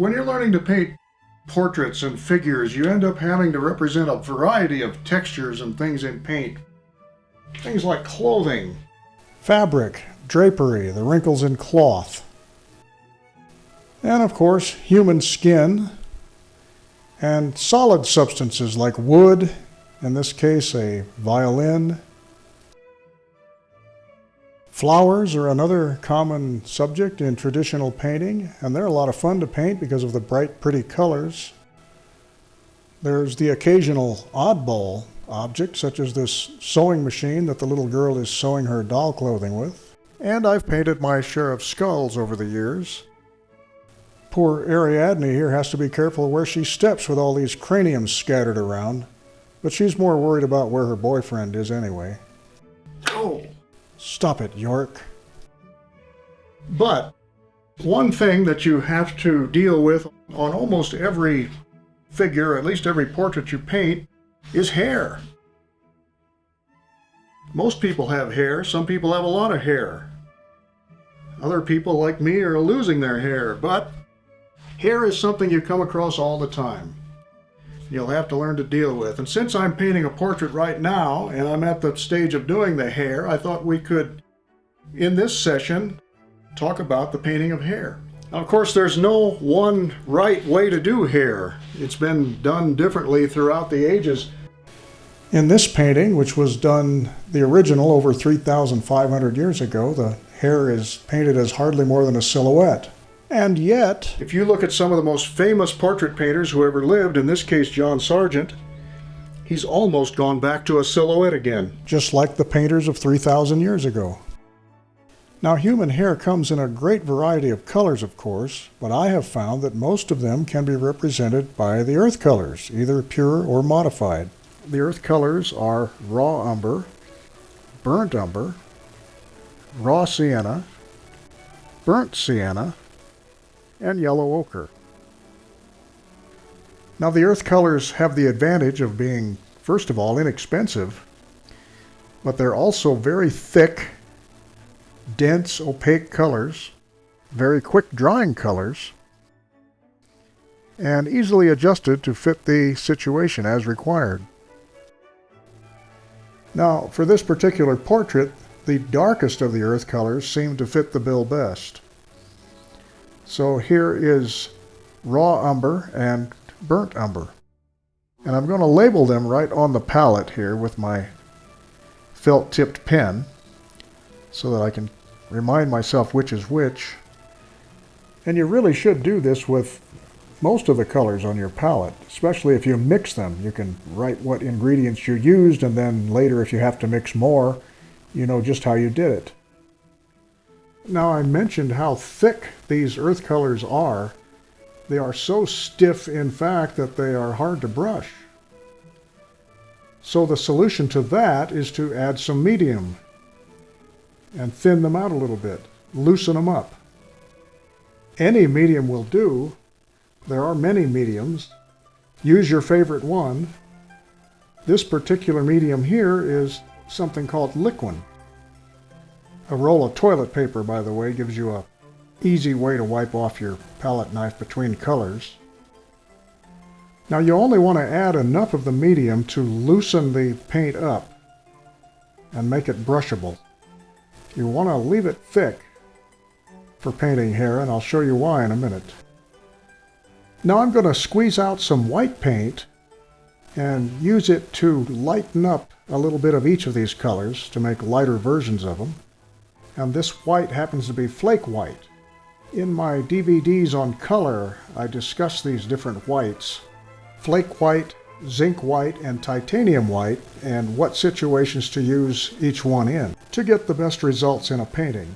When you're learning to paint portraits and figures, you end up having to represent a variety of textures and things in paint. Things like clothing, fabric, drapery, the wrinkles in cloth, and of course human skin, and solid substances like wood, in this case a violin. Flowers are another common subject in traditional painting, and they're a lot of fun to paint because of the bright, pretty colors. There's the occasional oddball object, such as this sewing machine that the little girl is sewing her doll clothing with. And I've painted my share of skulls over the years. Poor Ariadne here has to be careful where she steps with all these craniums scattered around, but she's more worried about where her boyfriend is anyway. Oh! Stop it, York. But one thing that you have to deal with on almost every figure, at least every portrait you paint, is hair. Most people have hair. Some people have a lot of hair. Other people, like me, are losing their hair. But hair is something you come across all the time. You'll have to learn to deal with. And since I'm painting a portrait right now, and I'm at the stage of doing the hair, I thought we could, in this session, talk about the painting of hair. Now, of course, there's no one right way to do hair. It's been done differently throughout the ages. In this painting, which was done, the original, over 3,500 years ago, the hair is painted as hardly more than a silhouette. And yet, if you look at some of the most famous portrait painters who ever lived, in this case John Sargent, he's almost gone back to a silhouette again, just like the painters of 3,000 years ago. Now, human hair comes in a great variety of colors, of course, but I have found that most of them can be represented by the earth colors, either pure or modified. The earth colors are raw umber, burnt umber, raw sienna, burnt sienna, and yellow ochre. Now, the earth colors have the advantage of being, first of all, inexpensive, but they're also very thick, dense, opaque colors, very quick drying colors, and easily adjusted to fit the situation as required. Now, for this particular portrait, the darkest of the earth colors seem to fit the bill best. So here is raw umber and burnt umber. And I'm going to label them right on the palette here with my felt-tipped pen so that I can remind myself which is which. And you really should do this with most of the colors on your palette, especially if you mix them. You can write what ingredients you used, and then later if you have to mix more, you know just how you did it. Now, I mentioned how thick these earth colors are. They are so stiff, in fact, that they are hard to brush. So the solution to that is to add some medium and thin them out a little bit, loosen them up. Any medium will do. There are many mediums. Use your favorite one. This particular medium here is something called liquin. A roll of toilet paper, by the way, gives you an easy way to wipe off your palette knife between colors. Now, you only want to add enough of the medium to loosen the paint up and make it brushable. You want to leave it thick for painting hair, and I'll show you why in a minute. Now I'm going to squeeze out some white paint and use it to lighten up a little bit of each of these colors to make lighter versions of them. And this white happens to be flake white. In my DVDs on color, I discuss these different whites: flake white, zinc white, and titanium white, and what situations to use each one in to get the best results in a painting.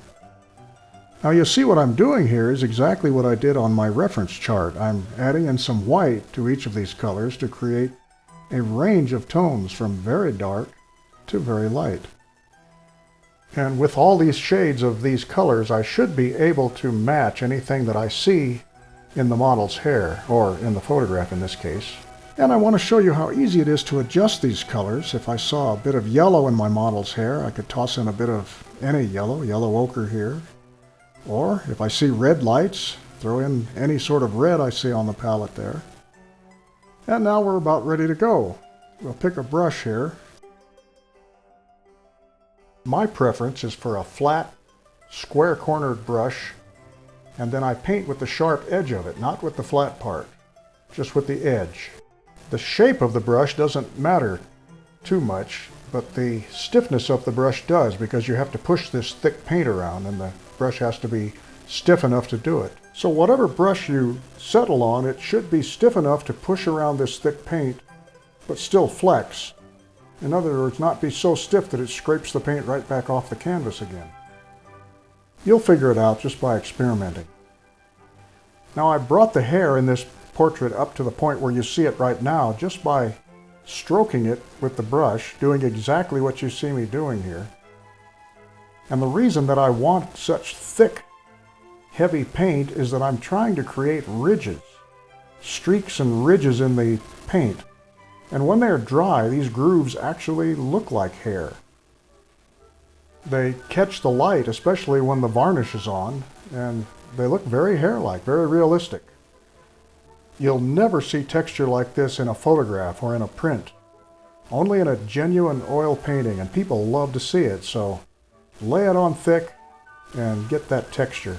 Now, you see what I'm doing here is exactly what I did on my reference chart. I'm adding in some white to each of these colors to create a range of tones from very dark to very light. And with all these shades of these colors, I should be able to match anything that I see in the model's hair, or in the photograph in this case. And I want to show you how easy it is to adjust these colors. If I saw a bit of yellow in my model's hair, I could toss in a bit of any yellow ochre here. Or if I see red lights, Throw in any sort of red I see on the palette there. And now we're about ready to go. We'll pick a brush here. My preference is for a flat, square-cornered brush, and then I paint with the sharp edge of it, not with the flat part, just with the edge. The shape of the brush doesn't matter too much, but the stiffness of the brush does, because you have to push this thick paint around and the brush has to be stiff enough to do it. So whatever brush you settle on, it should be stiff enough to push around this thick paint, but still flex. In other words, not be so stiff that it scrapes the paint right back off the canvas again. You'll figure it out just by experimenting. Now I brought the hair in this portrait up to the point where you see it right now just by stroking it with the brush, doing exactly what you see me doing here. And the reason that I want such thick, heavy paint is that I'm trying to create ridges, streaks and ridges in the paint. And when they're dry, these grooves actually look like hair. They catch the light, especially when the varnish is on, and they look very hair-like, very realistic. You'll never see texture like this in a photograph or in a print. Only in a genuine oil painting, and people love to see it, so lay it on thick and get that texture.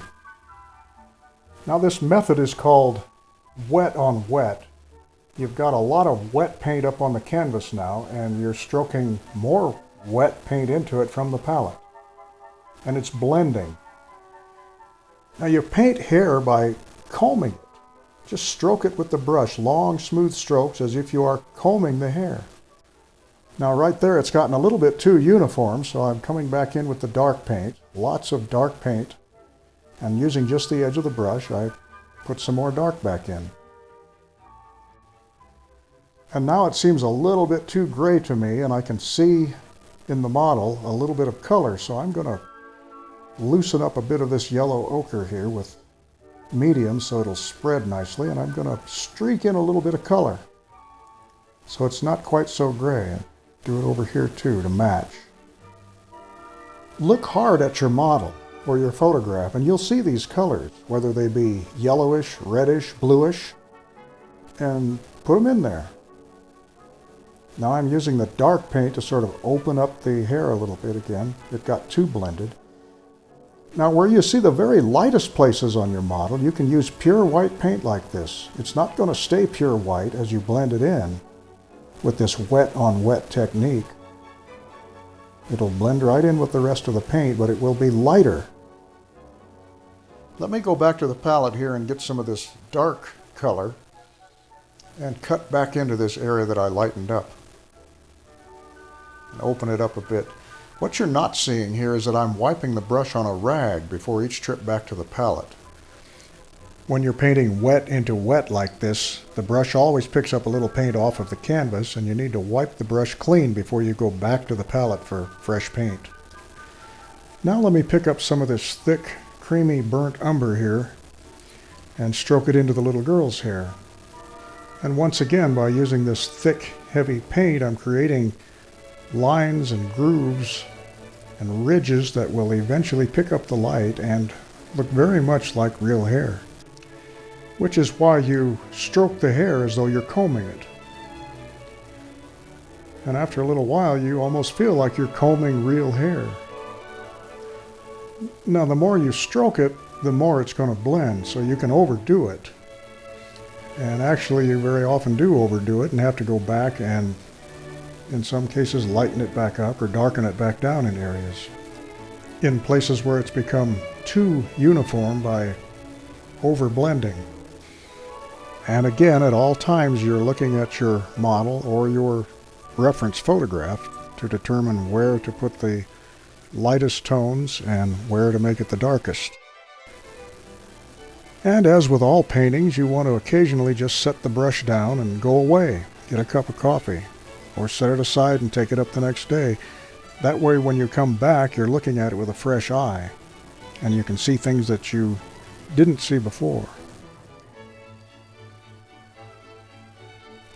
Now this method is called wet on wet. You've got a lot of wet paint up on the canvas now, and you're stroking more wet paint into it from the palette. And it's blending. Now you paint hair by combing it. Just stroke it with the brush, long, smooth strokes as if you are combing the hair. Now right there it's gotten a little bit too uniform, so I'm coming back in with the dark paint. Lots of dark paint. And using just the edge of the brush, I put some more dark back in. And now it seems a little bit too gray to me, and I can see in the model a little bit of color, so I'm going to loosen up a bit of this yellow ochre here with medium so it'll spread nicely, and I'm going to streak in a little bit of color so it's not quite so gray. And do it over here too to match. Look hard at your model or your photograph and you'll see these colors, whether they be yellowish, reddish, bluish, and put them in there. Now I'm using the dark paint to sort of open up the hair a little bit again. It got too blended. Now where you see the very lightest places on your model, you can use pure white paint like this. It's not going to stay pure white as you blend it in with this wet on wet technique. It'll blend right in with the rest of the paint, but it will be lighter. Let me go back to the palette here and get some of this dark color and cut back into this area that I lightened up. And open it up a bit. What you're not seeing here is that I'm wiping the brush on a rag before each trip back to the palette. When you're painting wet into wet like this, the brush always picks up a little paint off of the canvas, and you need to wipe the brush clean before you go back to the palette for fresh paint. Now let me pick up some of this thick, creamy burnt umber here and stroke it into the little girl's hair. And once again, by using this thick, heavy paint, I'm creating lines and grooves and ridges that will eventually pick up the light and look very much like real hair. Which is why you stroke the hair as though you're combing it. And after a little while, you almost feel like you're combing real hair. Now, the more you stroke it, the more it's going to blend, so you can overdo it. And actually, you very often do overdo it and have to go back and, in some cases, lighten it back up or darken it back down in areas. In places where it's become too uniform by overblending. And again, at all times, you're looking at your model or your reference photograph to determine where to put the lightest tones and where to make it the darkest. And as with all paintings, you want to occasionally just set the brush down and go away, get a cup of coffee, or set it aside and take it up the next day. That way, when you come back, you're looking at it with a fresh eye, and you can see things that you didn't see before.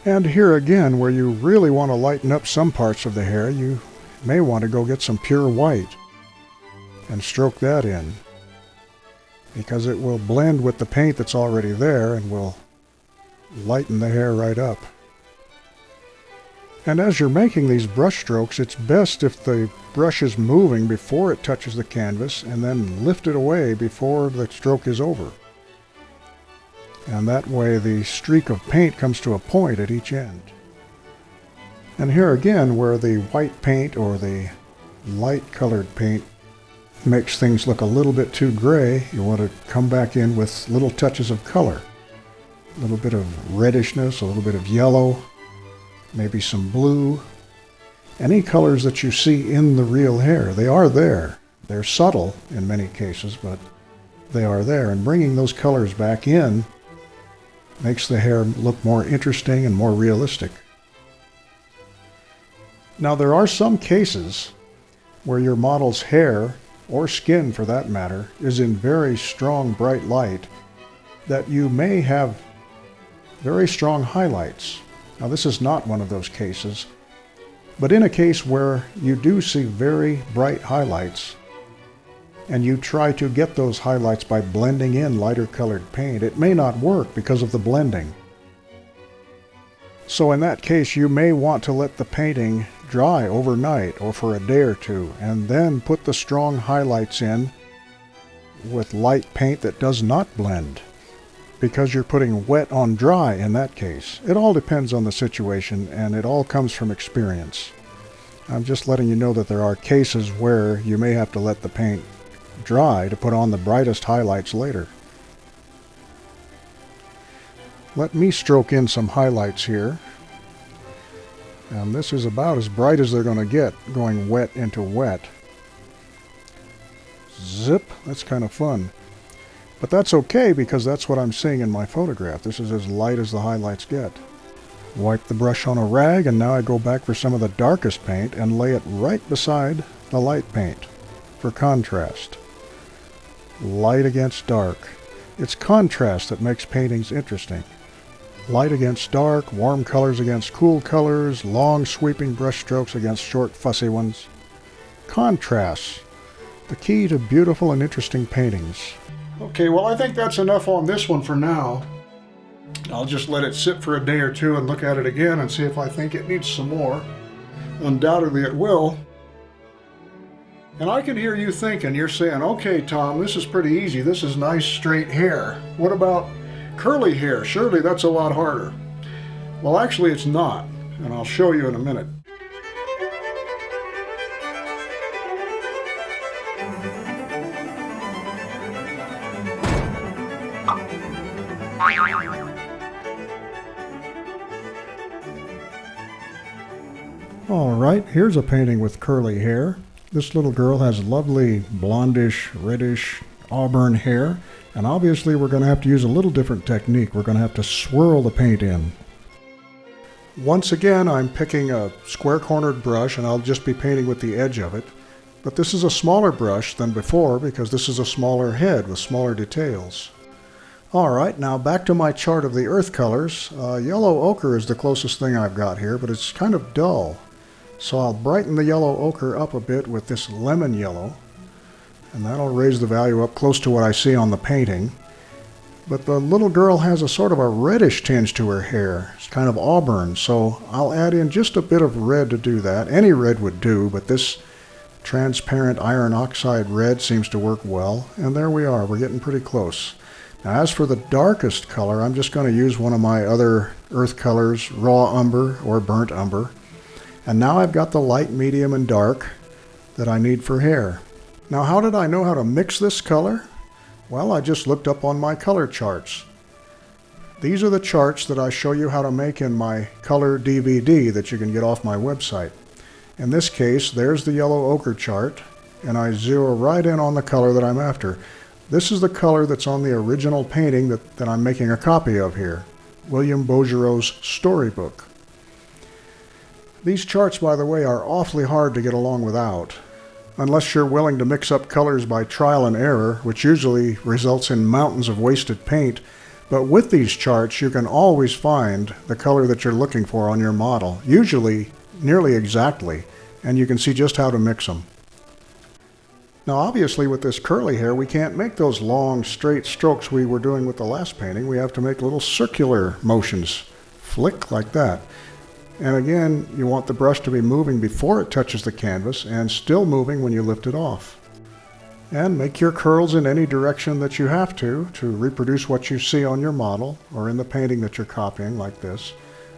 And here again, where you really want to lighten up some parts of the hair, you may want to go get some pure white and stroke that in. because it will blend with the paint that's already there and will lighten the hair right up. And as you're making these brush strokes, it's best if the brush is moving before it touches the canvas, and then lift it away before the stroke is over. And that way the streak of paint comes to a point at each end. And here again, where the white paint or the light colored paint makes things look a little bit too gray, you want to come back in with little touches of color. A little bit of reddishness, a little bit of yellow, maybe some blue. Any colors that you see in the real hair, they are there. They're subtle in many cases, but they are there. And bringing those colors back in makes the hair look more interesting and more realistic. Now, there are some cases where your model's hair, or skin for that matter, is in very strong bright light that you may have very strong highlights. Now, this is not one of those cases, but in a case where you do see very bright highlights and you try to get those highlights by blending in lighter colored paint, it may not work because of the blending. So in that case, you may want to let the painting dry overnight or for a day or two, and then put the strong highlights in with light paint that does not blend, because you're putting wet on dry in that case. It all depends on the situation, and it all comes from experience. I'm just letting you know that there are cases where you may have to let the paint dry to put on the brightest highlights later. Let me stroke in some highlights here. And this is about as bright as they're going to get, going wet into wet. Zip, that's kind of fun. But that's okay, because that's what I'm seeing in my photograph. This is as light as the highlights get. Wipe the brush on a rag, and now I go back for some of the darkest paint and lay it right beside the light paint for contrast. Light against dark. It's contrast that makes paintings interesting. Light against dark, warm colors against cool colors, long sweeping brush strokes against short fussy ones. Contrasts, the key to beautiful and interesting paintings. Okay, well, I think that's enough on this one for now. I'll just let it sit for a day or two and look at it again and see if I think it needs some more. Undoubtedly it will. And I can hear you thinking, you're saying, okay, Tom, this is pretty easy. This is nice straight hair. What about curly hair? Surely that's a lot harder. Well, actually it's not, and I'll show you in a minute. All right, here's a painting with curly hair. This little girl has lovely blondish, reddish, auburn hair, and obviously we're going to have to use a little different technique. We're going to have to swirl the paint in. Once again, I'm picking a square-cornered brush, and I'll just be painting with the edge of it. But this is a smaller brush than before because this is a smaller head with smaller details. All right, now back to my chart of the earth colors. Yellow ochre is the closest thing I've got here, but it's kind of dull. So I'll brighten the yellow ochre up a bit with this lemon yellow, and that'll raise the value up close to what I see on the painting. But the little girl has a sort of a reddish tinge to her hair. It's kind of auburn, so I'll add in just a bit of red to do that. Any red would do, but this transparent iron oxide red seems to work well. And there we are, we're getting pretty close. Now as for the darkest color, I'm just going to use one of my other earth colors, raw umber or burnt umber. And now I've got the light, medium, and dark that I need for hair. Now how did I know how to mix this color? Well, I just looked up on my color charts. These are the charts that I show you how to make in my color DVD that you can get off my website. In this case, there's the yellow ochre chart, and I zero right in on the color that I'm after. This is the color that's on the original painting that I'm making a copy of here, William Bouguereau's storybook. These charts, by the way, are awfully hard to get along without, unless you're willing to mix up colors by trial and error, which usually results in mountains of wasted paint. But with these charts, you can always find the color that you're looking for on your model, usually nearly exactly, and you can see just how to mix them. Now obviously with this curly hair we can't make those long straight strokes we were doing with the last painting. We have to make little circular motions, flick like that. And again, you want the brush to be moving before it touches the canvas and still moving when you lift it off. And make your curls in any direction that you have to reproduce what you see on your model or in the painting that you're copying, like this.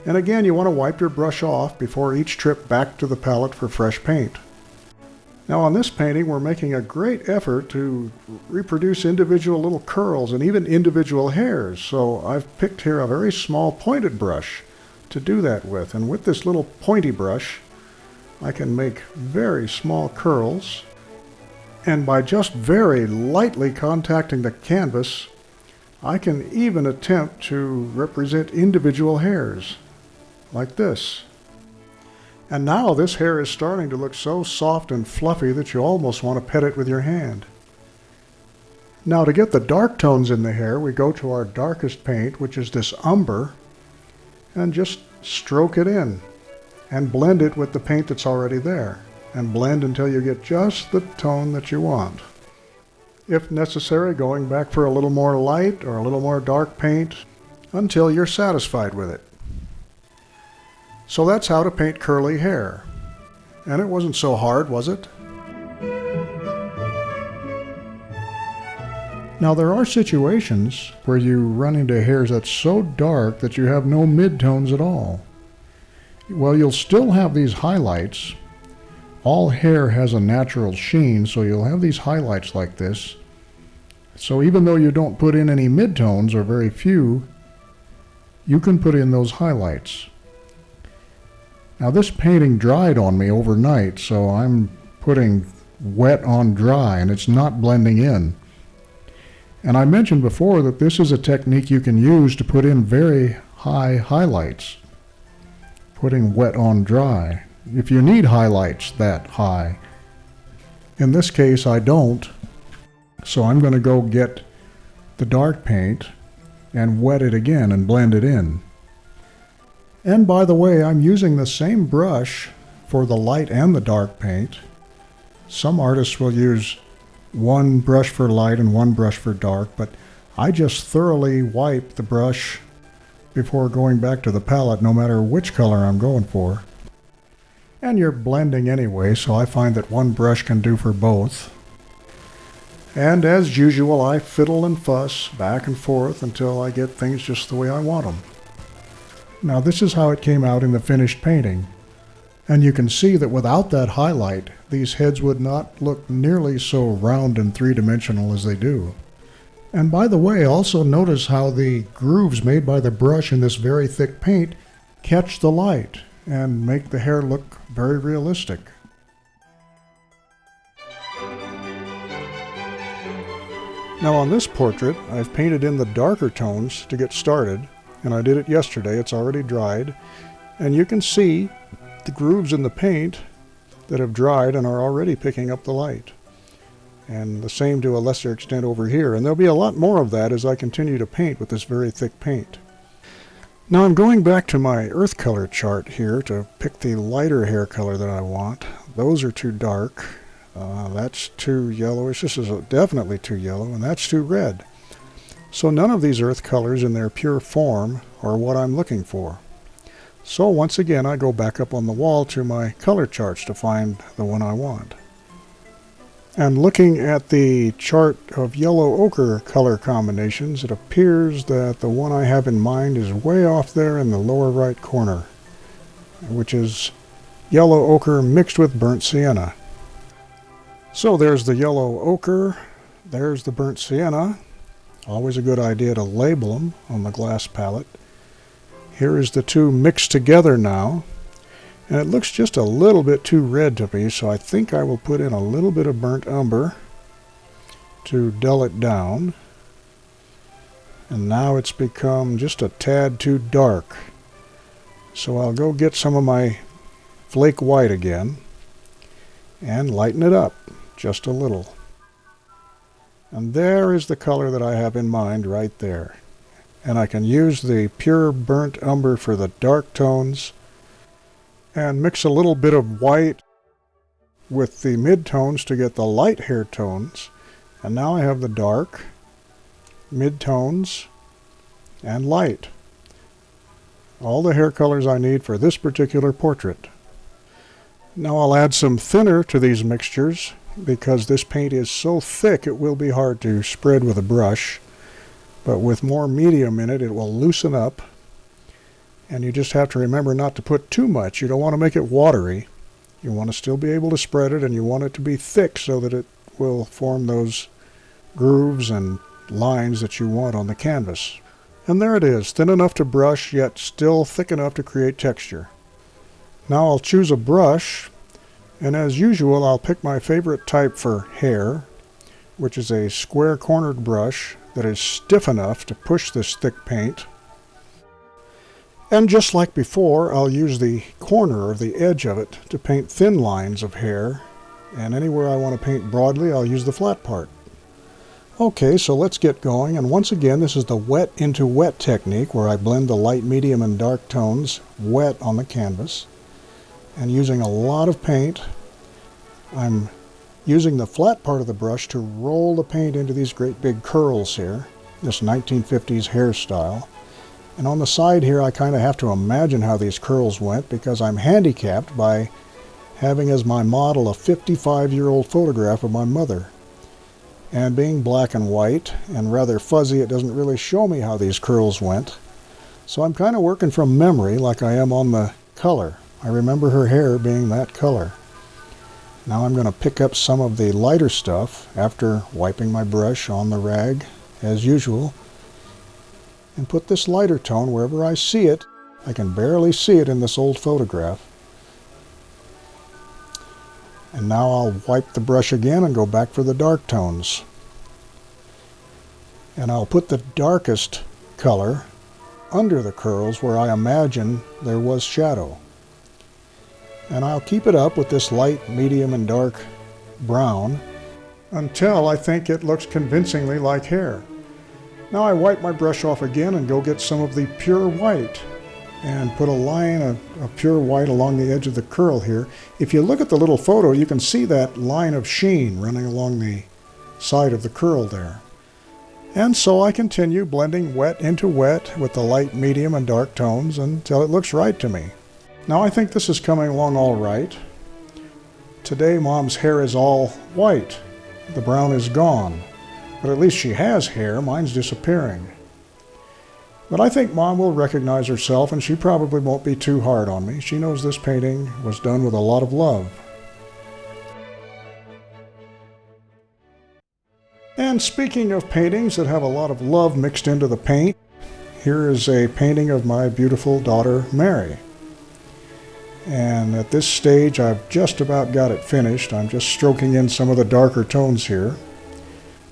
And again, you want to wipe your brush off before each trip back to the palette for fresh paint. Now on this painting, we're making a great effort to reproduce individual little curls and even individual hairs. So I've picked here a very small pointed brush to do that with. And with this little pointy brush, I can make very small curls. And by just very lightly contacting the canvas, I can even attempt to represent individual hairs, like this. And now this hair is starting to look so soft and fluffy that you almost want to pet it with your hand. Now to get the dark tones in the hair, we go to our darkest paint, which is this umber, and just stroke it in and blend it with the paint that's already there, and blend until you get just the tone that you want. If necessary, going back for a little more light or a little more dark paint until you're satisfied with it. So that's how to paint curly hair. And it wasn't so hard, was it? Now there are situations where you run into hairs that's so dark that you have no midtones at all. Well, you'll still have these highlights. All hair has a natural sheen, so you'll have these highlights like this. So even though you don't put in any midtones, or very few, you can put in those highlights. Now this painting dried on me overnight, so I'm putting wet on dry, and it's not blending in. And I mentioned before that this is a technique you can use to put in very high highlights, putting wet on dry, if you need highlights that high. In this case, I don't, so I'm going to go get the dark paint and wet it again and blend it in. And by the way, I'm using the same brush for the light and the dark paint. Some artists will use one brush for light and one brush for dark, but I just thoroughly wipe the brush before going back to the palette, no matter which color I'm going for. And you're blending anyway, so I find that one brush can do for both. And as usual, I fiddle and fuss back and forth until I get things just the way I want them. Now this is how it came out in the finished painting. And you can see that without that highlight, these heads would not look nearly so round and three-dimensional as they do. And by the way, also notice how the grooves made by the brush in this very thick paint catch the light and make the hair look very realistic. Now on this portrait, I've painted in the darker tones to get started, and I did it yesterday. It's already dried, and you can see the grooves in the paint that have dried and are already picking up the light. And the same to a lesser extent over here, and there'll be a lot more of that as I continue to paint with this very thick paint. Now I'm going back to my earth color chart here to pick the lighter hair color that I want. Those are too dark. That's too yellowish. This is definitely too yellow, and that's too red. So none of these earth colors in their pure form are what I'm looking for. So once again, I go back up on the wall to my color charts to find the one I want. And looking at the chart of yellow ochre color combinations, it appears that the one I have in mind is way off there in the lower right corner, which is yellow ochre mixed with burnt sienna. So there's the yellow ochre, there's the burnt sienna. Always a good idea to label them on the glass palette. Here is the two mixed together now, and it looks just a little bit too red to me, so I think I will put in a little bit of burnt umber to dull it down. And now it's become just a tad too dark. So I'll go get some of my flake white again and lighten it up just a little. And there is the color that I have in mind right there. And I can use the pure burnt umber for the dark tones and mix a little bit of white with the mid-tones to get the light hair tones. And now I have the dark, mid-tones, and light. All the hair colors I need for this particular portrait. Now I'll add some thinner to these mixtures because this paint is so thick it will be hard to spread with a brush. But with more medium in it, it will loosen up. And you just have to remember not to put too much. You don't want to make it watery. You want to still be able to spread it, and you want it to be thick so that it will form those grooves and lines that you want on the canvas. And there it is, thin enough to brush, yet still thick enough to create texture. Now I'll choose a brush, and as usual I'll pick my favorite type for hair, which is a square-cornered brush that is stiff enough to push this thick paint. And just like before, I'll use the corner or the edge of it to paint thin lines of hair, and anywhere I want to paint broadly, I'll use the flat part. Okay, so let's get going, and once again, this is the wet into wet technique where I blend the light, medium, and dark tones wet on the canvas. And using a lot of paint, I'm using the flat part of the brush to roll the paint into these great big curls here, this 1950s hairstyle. And on the side here, I kind of have to imagine how these curls went because I'm handicapped by having as my model a 55-year-old photograph of my mother. And being black and white and rather fuzzy, it doesn't really show me how these curls went. So I'm kind of working from memory like I am on the color. I remember her hair being that color. Now I'm going to pick up some of the lighter stuff after wiping my brush on the rag, as usual, and put this lighter tone wherever I see it. I can barely see it in this old photograph. And now I'll wipe the brush again and go back for the dark tones. And I'll put the darkest color under the curls where I imagine there was shadow. And I'll keep it up with this light, medium, and dark brown until I think it looks convincingly like hair. Now I wipe my brush off again and go get some of the pure white and put a line of pure white along the edge of the curl here. If you look at the little photo, you can see that line of sheen running along the side of the curl there. And so I continue blending wet into wet with the light, medium, and dark tones until it looks right to me. Now I think this is coming along all right. Today Mom's hair is all white. The brown is gone. But at least she has hair. Mine's disappearing. But I think Mom will recognize herself, and she probably won't be too hard on me. She knows this painting was done with a lot of love. And speaking of paintings that have a lot of love mixed into the paint, here is a painting of my beautiful daughter, Mary. And at this stage, I've just about got it finished. I'm just stroking in some of the darker tones here.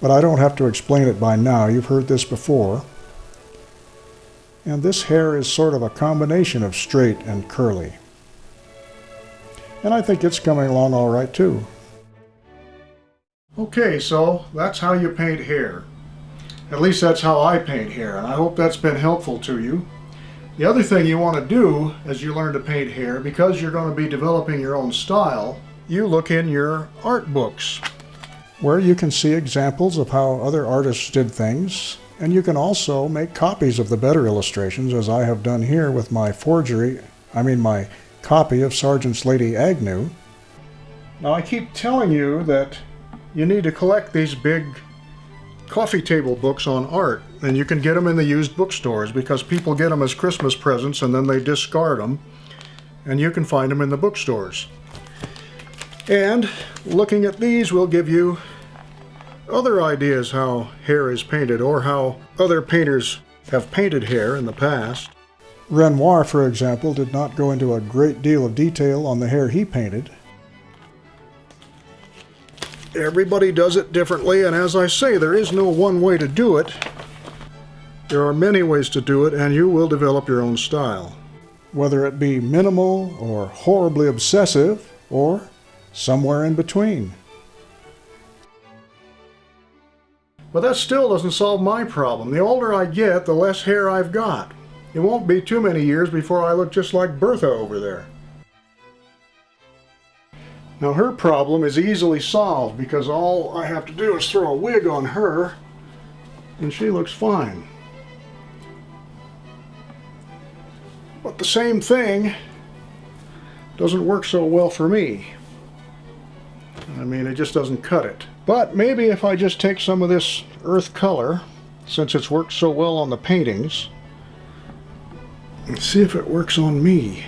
But I don't have to explain it by now. You've heard this before. And this hair is sort of a combination of straight and curly. And I think it's coming along all right too. Okay, so that's how you paint hair. At least that's how I paint hair, and I hope that's been helpful to you. The other thing you want to do as you learn to paint hair, because you're going to be developing your own style, you look in your art books, where you can see examples of how other artists did things, and you can also make copies of the better illustrations, as I have done here with my my copy of Sergeant's Lady Agnew. Now I keep telling you that you need to collect these big coffee table books on art, and you can get them in the used bookstores because people get them as Christmas presents and then they discard them, and you can find them in the bookstores. And looking at these will give you other ideas how hair is painted or how other painters have painted hair in the past. Renoir, for example, did not go into a great deal of detail on the hair he painted. Everybody does it differently, and as I say, there is no one way to do it. There are many ways to do it, and you will develop your own style. Whether it be minimal or horribly obsessive or somewhere in between. But that still doesn't solve my problem. The older I get, the less hair I've got. It won't be too many years before I look just like Bertha over there. Now her problem is easily solved because all I have to do is throw a wig on her and she looks fine. But the same thing doesn't work so well for me. I mean, it just doesn't cut it. But maybe if I just take some of this earth color, since it's worked so well on the paintings, and see if it works on me.